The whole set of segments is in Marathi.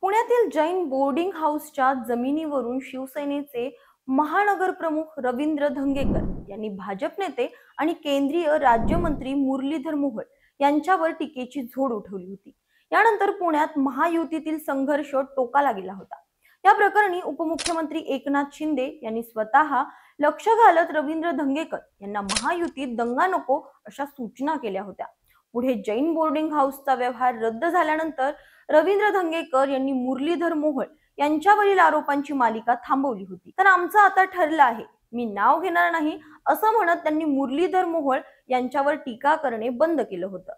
पुण्यातील जैन बोर्डिंग हाऊसच्या जमिनीवरून शिवसेनेचे महानगर प्रमुख रवींद्र धंगेकर यांनी भाजप नेते आणि केंद्रीय राज्यमंत्री मुरलीधर मोहोळ यांच्यावर टीकेची झोड उठवली होती। यानंतर पुण्यात महायुतीतील संघर्ष टोकाला गेला होता। या प्रकरणी उपमुख्यमंत्री एकनाथ शिंदे यांनी स्वतः लक्ष घालत रवींद्र धंगेकर यांना महायुतीत दंगा नको अशा सूचना केल्या होत्या। पुढे जैन बोर्डिंग हाऊसचा व्यवहार रद्द झाल्यानंतर रवींद्र धंगेकर यांनी मुरलीधर मोहोळ यांच्यावरील आरोपांची मालिका थांबवली होती। तर आमचं आता ठरलं आहे, मी नाव घेणार नाही असं म्हणत त्यांनी मुरलीधर मोहोळ यांच्यावर टीका करणे बंद केलं होतं।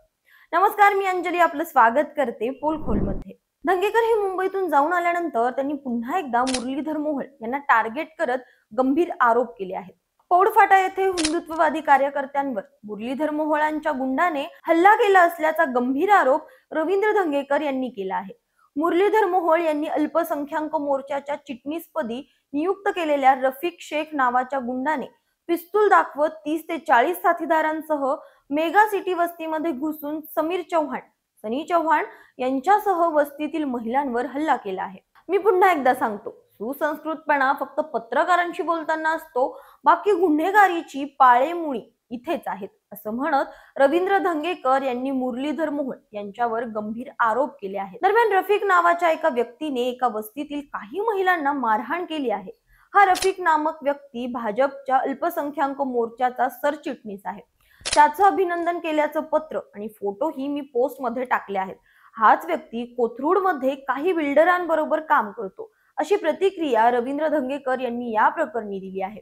नमस्कार, मी अंजली आपलं स्वागत करते पोलखोलमध्ये। धंगेकर हे मुंबईतून जाऊन आल्यानंतर त्यांनी पुन्हा एकदा मुरलीधर मोहोळ यांना टार्गेट करत गंभीर आरोप केले आहेत। पौडफाटा येथे हिंदुत्ववादी कार्यकर्त्यांवर मुरलीधर मोहोळांच्या गुंडाने हल्ला केला असल्याचा गंभीर आरोप रवींद्र धंगेकर यांनी केला आहे। मुरलीधर मोहोळ यांनी अल्पसंख्याक मोर्चाच्या चिटणीसपदी नियुक्त केलेल्या रफिक शेख नावाच्या गुंडाने पिस्तूल दाखवत 30 ते 40 साथीदारांसह मेगा सिटी वस्तीमध्ये घुसून समीर चव्हाण, सनी चव्हाण यांच्यासह वस्तीतील महिलांवर हल्ला केला आहे। मी पुन्हा एकदा सांगतो, सुसंस्कृतपणा फक्त पत्रकारांशी बोलताना असतो, बाकी गुन्हेगारीची पाळेमुळी इथेच आहेत असं म्हणत रवींद्र धंगेकर यांनी मुरलीधर मोहोळ यांच्यावर गंभीर आरोप केले आहेत। दरम्यान रफिक नावाच्या एका व्यक्तीने एका वस्तीतील काही महिलांना मारहाण केली आहे। हा रफिक नामक व्यक्ती भाजपच्या अल्पसंख्याक मोर्चाचा सरचिटणीस आहे। त्याचं अभिनंदन केल्याचं पत्र आणि फोटोही मी पोस्ट मध्ये टाकले आहेत। हाच व्यक्ती कोथरूड मध्ये काही बिल्डरांबरोबर काम करतो अशी प्रतिक्रिया रवींद्र धंगेकर यांनी या प्रकरणी दिली आहे।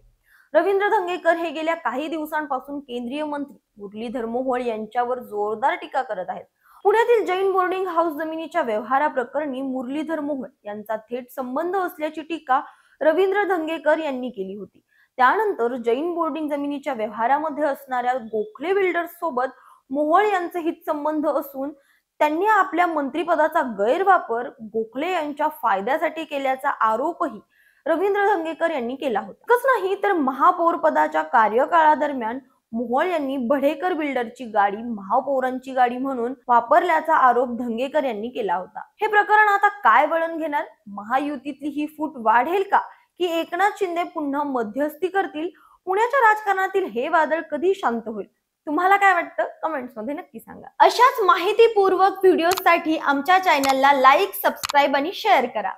रवींद्र धंगेकर हे गेल्या काही दिवसांपासून केंद्रीय मंत्री मुरलीधर मोहोळ यांच्यावर जोरदार टीका करत आहेत। पुण्यातील जैन बोर्डिंग हाऊस जमिनीच्या व्यवहाराप्रकरणी मुरलीधर मोहोळ यांचा थेट संबंध असल्याची टीका रवींद्र धंगेकर यांनी केली होती। त्यानंतर जैन बोर्डिंग जमिनीच्या व्यवहारामध्ये असणाऱ्या गोखले बिल्डर्स सोबत मोहोळ यांचे हितसंबंध असून त्यांनी आपल्या मंत्रिपदाचा गैरवापर गोखले यांच्या फायद्यासाठी केल्याचा आरोपही रवींद्र धंगेकर यांनी केला होता। इतकंच नाही तर महापौर पदाच्या कार्यकाळादरम्यान मोहोळ यांनी बढेकर बिल्डरची गाडी महापौरांची गाडी म्हणून वापरल्याचा आरोप धंगेकर यांनी केला होता। हे प्रकरण आता काय वळण घेणार? महायुतीतली ही फूट वाढेल का, की एकनाथ शिंदे पुन्हा मध्यस्थी करतील? पुण्याच्या राजकारणातील हे वादळ कधी शांत होईल? तुम्हाला काय वाटतं? कमेंट्स मध्ये नक्की सांगा। अशाच माहितीपूर्वक व्हिडिओसाठी आमच्या चॅनलला लाईक, सबस्क्राईब आणि शेअर करा।